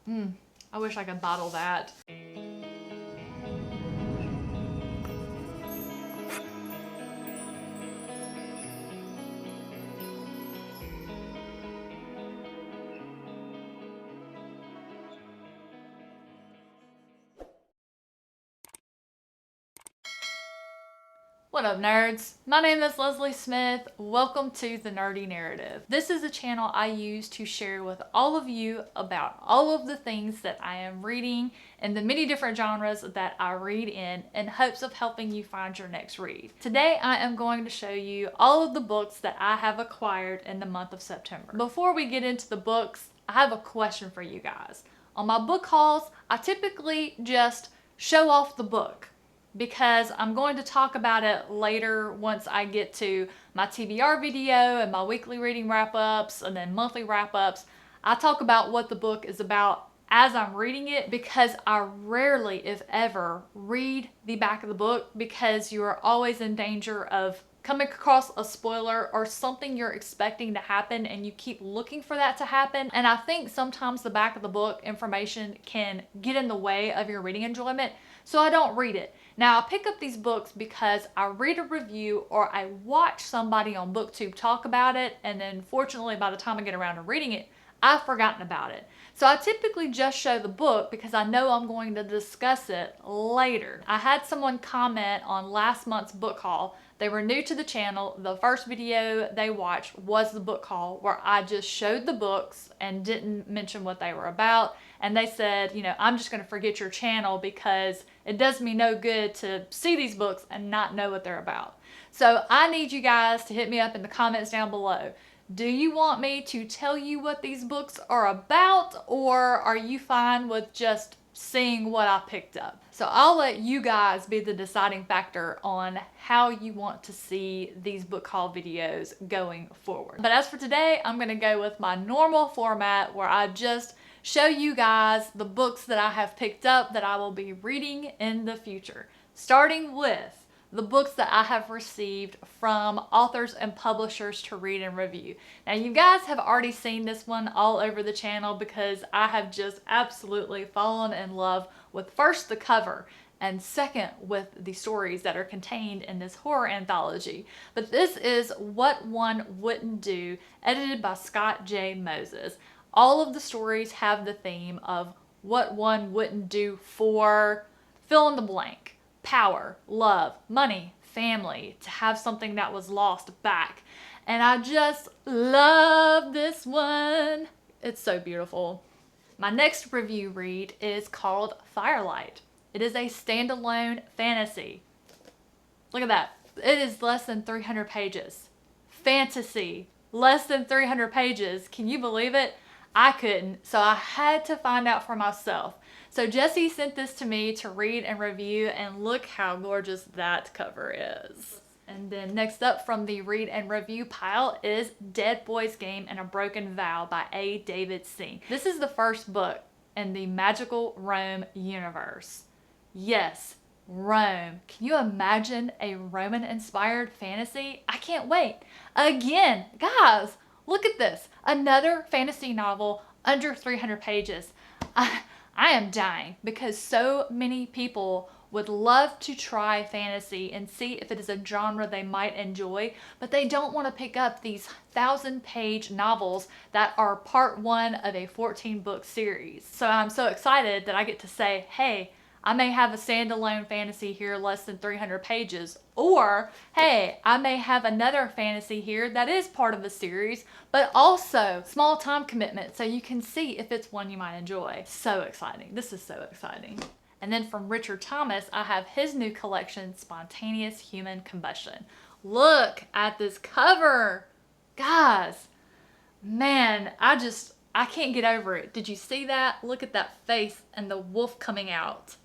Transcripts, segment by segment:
I wish I could bottle that. What up, nerds? My name is Leslie Smith. Welcome to The Nerdy Narrative. This is a channel I use to share with all of you about all of the things that I am reading and the many different genres that I read in hopes of helping you find your next read. Today, I am going to show you all of the books that I have acquired in the month of September. Before we get into the books, I have a question for you guys. On my book hauls, I typically just show off the book, because I'm going to talk about it later once I get to my TBR video and my weekly reading wrap-ups and then monthly wrap-ups. I talk about what the book is about as I'm reading it, because I rarely, if ever, read the back of the book, because you are always in danger of coming across a spoiler or something you're expecting to happen and you keep looking for that to happen. And I think sometimes the back of the book information can get in the way of your reading enjoyment, so I don't read it. Now, I pick up these books because I read a review or I watch somebody on BookTube talk about it, and then fortunately by the time I get around to reading it, I've forgotten about it. So I typically just show the book because I know I'm going to discuss it later. I had someone comment on last month's book haul. They were new to the channel. The first video they watched was the book haul, where I just showed the books and didn't mention what they were about. And they said, you know, I'm just going to forget your channel because it does me no good to see these books and not know what they're about. So I need you guys to hit me up in the comments down below. Do you want me to tell you what these books are about, or are you fine with just seeing what I picked up? So I'll let you guys be the deciding factor on how you want to see these book haul videos going forward. But as for today, I'm going to go with my normal format where I just show you guys the books that I have picked up that I will be reading in the future, starting with the books that I have received from authors and publishers to read and review. Now, you guys have already seen this one all over the channel because I have just absolutely fallen in love with first the cover and second with the stories that are contained in this horror anthology. But this is What One Wouldn't Do, edited by Scott J. Moses. All of the stories have the theme of what one wouldn't do for fill in the blank. Power, love, money, family, to have something that was lost back. And I just love this one. It's so beautiful. My next review read is called Firelight. It is a standalone fantasy. Look at that. It is less than 300 pages. Fantasy. Less than 300 pages. Can you believe it? I couldn't, so I had to find out for myself. So Jesse sent this to me to read and review, and look how gorgeous that cover is. And then next up from the read and review pile is Dead Boy's Game and a Broken Vow by A. David C. This is the first book in the Magical Rome universe. Yes, Rome. Can you imagine a Roman-inspired fantasy? I can't wait. Again, guys, look at this. Another fantasy novel under 300 pages. I am dying because so many people would love to try fantasy and see if it is a genre they might enjoy, but they don't want to pick up these 1,000-page novels that are part one of a 14-book series. So I'm so excited that I get to say, hey, I may have a standalone fantasy here less than 300 pages, or hey, I may have another fantasy here that is part of a series, but also small time commitment, so you can see if it's one you might enjoy. So exciting. This is so exciting. And then from Richard Thomas, I have his new collection, Spontaneous Human Combustion. Look at this cover. Guys, man, I can't get over it. Did you see that? Look at that face and the wolf coming out.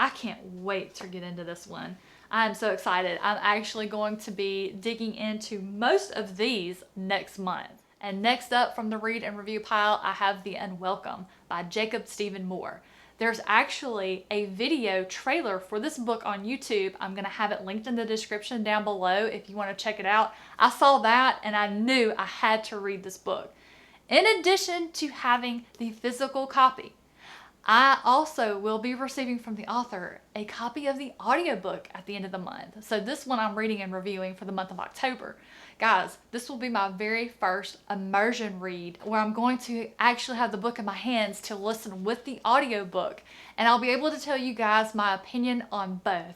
I can't wait to get into this one. I'm so excited. I'm actually going to be digging into most of these next month. And next up from the read and review pile, I have The Unwelcome by Jacob Stephen Moore. There's actually a video trailer for this book on YouTube. I'm going to have it linked in the description down below if you want to check it out. I saw that and I knew I had to read this book. In addition to having the physical copy, I also will be receiving from the author a copy of the audiobook at the end of the month. So this one I'm reading and reviewing for the month of October. Guys, this will be my very first immersion read where I'm going to actually have the book in my hands to listen with the audiobook. And I'll be able to tell you guys my opinion on both.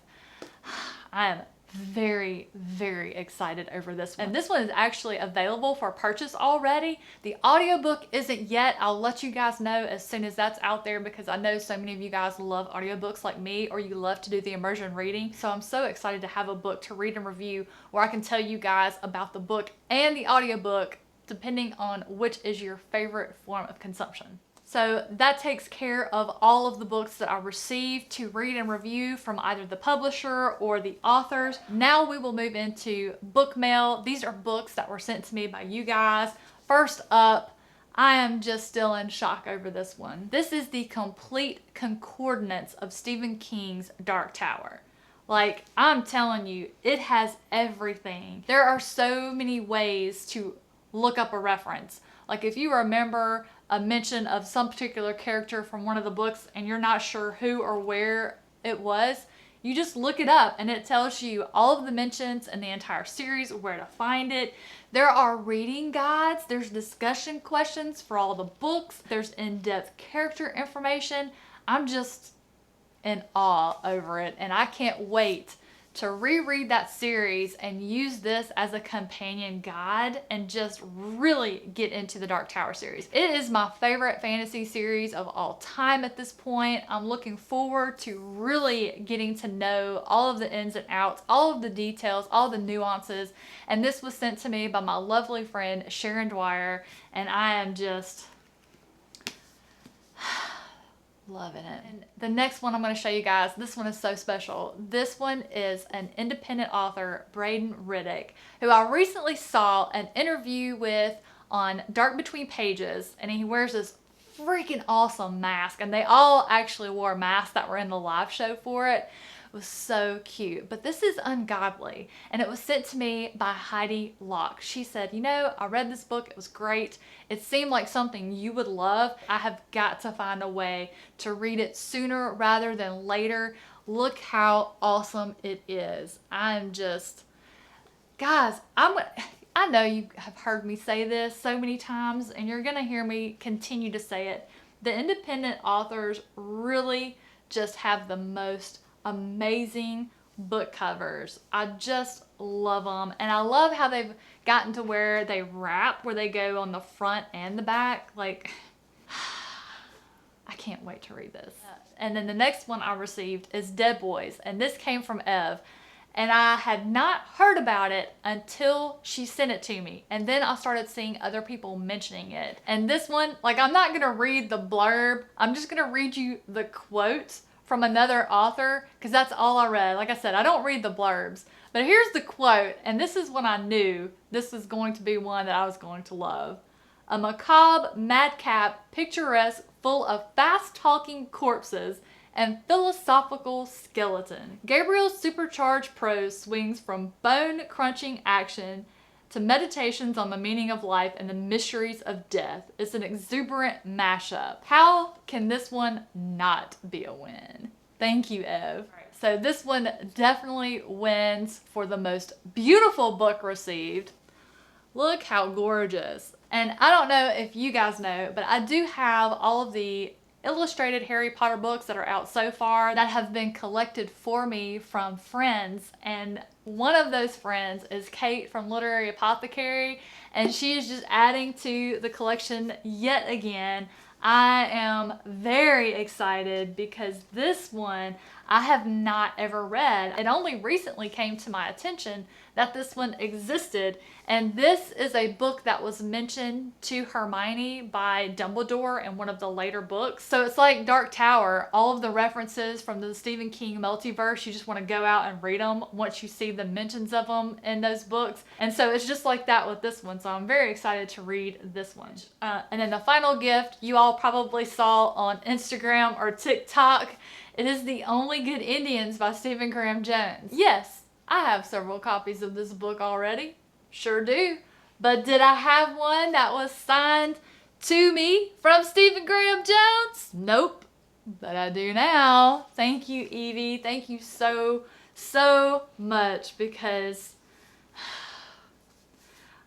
I am very, very excited over this one. And this one is actually available for purchase already. The audiobook isn't yet. I'll let you guys know as soon as that's out there, because I know so many of you guys love audiobooks like me, or you love to do the immersion reading. So I'm so excited to have a book to read and review where I can tell you guys about the book and the audiobook depending on which is your favorite form of consumption. So that takes care of all of the books that I received to read and review from either the publisher or the authors. Now we will move into book mail. These are books that were sent to me by you guys. First up, I am just still in shock over this one. This is the complete concordance of Stephen King's Dark Tower. Like, I'm telling you, it has everything. There are so many ways to look up a reference. Like, if you remember a mention of some particular character from one of the books and you're not sure who or where it was, you just look it up and it tells you all of the mentions in the entire series, where to find it. There are reading guides, there's discussion questions for all the books, there's in-depth character information. I'm just in awe over it, and I can't wait to reread that series and use this as a companion guide and just really get into the Dark Tower series. It is my favorite fantasy series of all time at this point. I'm looking forward to really getting to know all of the ins and outs, all of the details, all the nuances. And this was sent to me by my lovely friend Sharon Dwyer, and I am just loving it. And the next one I'm going to show you guys, this one is so special. This one is an independent author, Braden Riddick, who I recently saw an interview with on Dark Between Pages, and he wears this freaking awesome mask, and they all actually wore masks that were in the live show for it. It was so cute. But this is Ungodly, and it was sent to me by Heidi Locke. She said, you know, I read this book, it was great. It seemed like something you would love. I have got to find a way to read it sooner rather than later. Look how awesome it is. I'm just, guys, I know you have heard me say this so many times, and you're gonna hear me continue to say it. The independent authors really just have the most amazing book covers. I just love them, and I love how they've gotten to where they wrap, where they go on the front and the back. Like, I can't wait to read this. And then the next one I received is Dead Boys, and this came from Ev, and I had not heard about it until she sent it to me, and then I started seeing other people mentioning it. And this one, like, I'm not gonna read the blurb, I'm just gonna read you the quotes from another author, because that's all I read. Like I said, I don't read the blurbs. But here's the quote, and this is when I knew this was going to be one that I was going to love. A macabre, madcap, picturesque, full of fast-talking corpses and philosophical skeleton. Gabriel's supercharged prose swings from bone-crunching action to meditations on the meaning of life and the mysteries of death. It's an exuberant mashup. How can this one not be a win? Thank you, Ev. So this one definitely wins for the most beautiful book received. Look how gorgeous. And I don't know if you guys know, but I do have all of the illustrated Harry Potter books that are out so far that have been collected for me from friends, and one of those friends is Kate from Literary Apothecary, and she is just adding to the collection yet again. I am very excited because this one I have not ever read. It only recently came to my attention that this one existed, and this is a book that was mentioned to Hermione by Dumbledore in one of the later books. So it's like Dark Tower, all of the references from the Stephen King multiverse, you just want to go out and read them once you see the mentions of them in those books. And so it's just like that with this one, so I'm very excited to read this one. And then the final gift you all probably saw on Instagram or TikTok. It is The Only Good Indians by Stephen Graham Jones. Yes, I have several copies of this book already. Sure do. But did I have one that was signed to me from Stephen Graham Jones? Nope. But I do now. Thank you, Evie. Thank you so much, because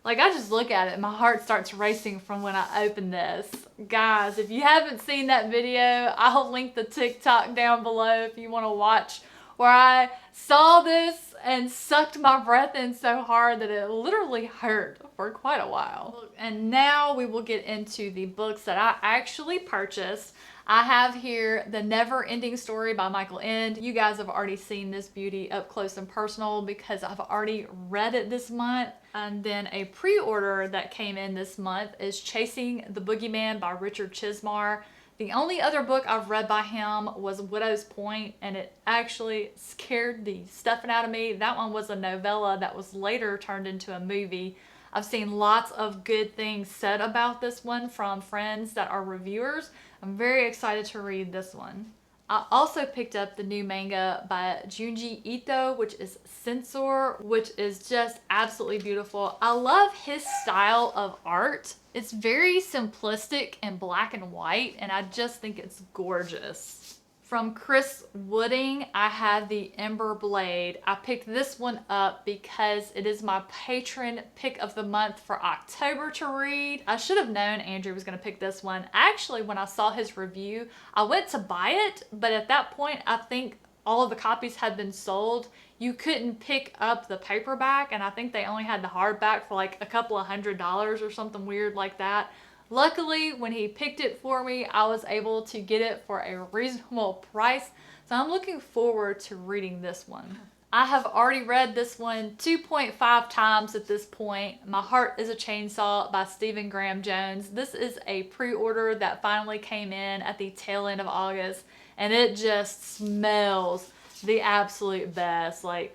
like, I just look at it and my heart starts racing from when I open this. Guys, if you haven't seen that video, I'll link the TikTok down below if you want to watch, where I saw this and sucked my breath in so hard that it literally hurt for quite a while. And now we will get into the books that I actually purchased. I have here The Never Ending Story by Michael Ende. You guys have already seen this beauty up close and personal because I've already read it this month. And then a pre-order that came in this month is Chasing the Boogeyman by Richard Chizmar. The only other book I've read by him was Widow's Point, and it actually scared the stuffing out of me. That one was a novella that was later turned into a movie. I've seen lots of good things said about this one from friends that are reviewers. I'm very excited to read this one. I also picked up the new manga by Junji Ito, which is Censor, which is just absolutely beautiful. I love his style of art. It's very simplistic and black and white, and I just think it's gorgeous. From Chris Wooding, I have the Ember Blade. I picked this one up because it is my patron pick of the month for October to read. I should have known Andrew was going to pick this one. Actually, when I saw his review, I went to buy it, but at that point, I think all of the copies had been sold. You couldn't pick up the paperback, and I think they only had the hardback for like a couple of $100s or something weird like that. Luckily, when he picked it for me, I was able to get it for a reasonable price. So I'm looking forward to reading this one. I have already read this one 2.5 times at this point. My Heart is a Chainsaw by Stephen Graham Jones. This is a pre-order that finally came in at the tail end of August, and it just smells the absolute best. Like,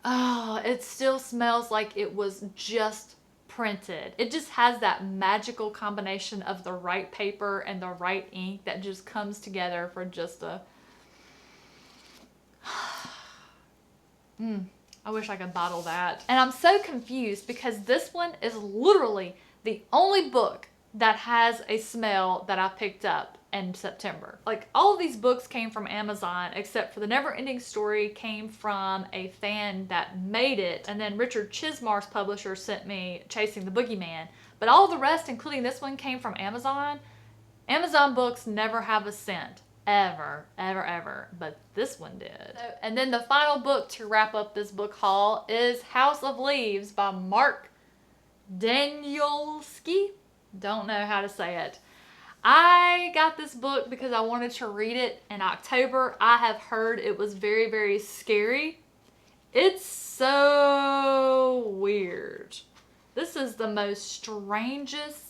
oh, it still smells like it was just printed. It just has that magical combination of the right paper and the right ink that just comes together for just a I wish I could bottle that. And I'm so confused because this one is literally the only book that has a smell that I picked up in September. Like, all of these books came from Amazon except for The Never Ending Story came from a fan that made it, and then Richard Chizmar's publisher sent me Chasing the Boogeyman. But all the rest, including this one, came from Amazon. Amazon books never have a scent. Ever. But this one did. And then the final book to wrap up this book haul is House of Leaves by Mark Danielski. Don't know how to say it. I got this book because I wanted to read it in October. I have heard it was very scary. It's so weird. This is the most strangest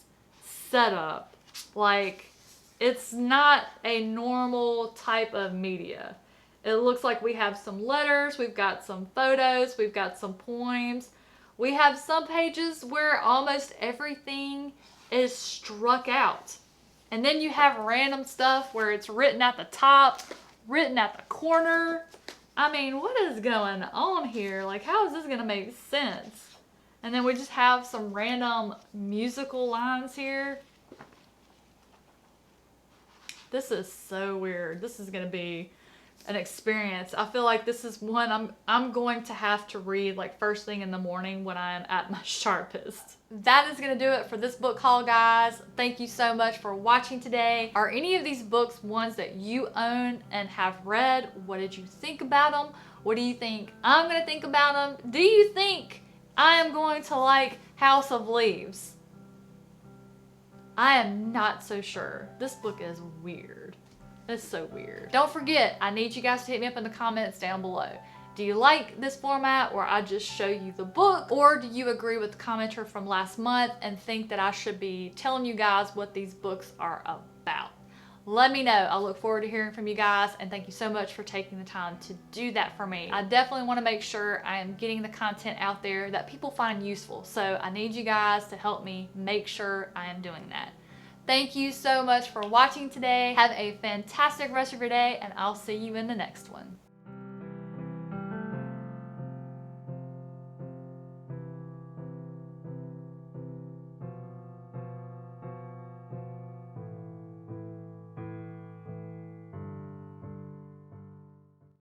setup. Like, it's not a normal type of media. It looks like we have some letters, we've got some photos, we've got some poems. We have some pages where almost everything is struck out. And then you have random stuff where it's written at the top, written at the corner. I mean, what is going on here? Like, how is this gonna make sense? And then we just have some random musical lines here. This is so weird. This is gonna be an experience. I feel like this is one I'm going to have to read like first thing in the morning when I'm at my sharpest. That is going to do it for this book haul, guys. Thank you so much for watching today. Are any of these books ones that you own and have read? What did you think about them? What do you think I'm going to think about them? Do you think I am going to like House of Leaves? I am not so sure. This book is weird. It's so weird. Don't forget, I need you guys to hit me up in the comments down below. Do you like this format where I just show you the book? Or do you agree with the commenter from last month and think that I should be telling you guys what these books are about? Let me know. I look forward to hearing from you guys, and thank you so much for taking the time to do that for me. I definitely want to make sure I am getting the content out there that people find useful. So I need you guys to help me make sure I am doing that. Thank you so much for watching today. Have a fantastic rest of your day, and I'll see you in the next one.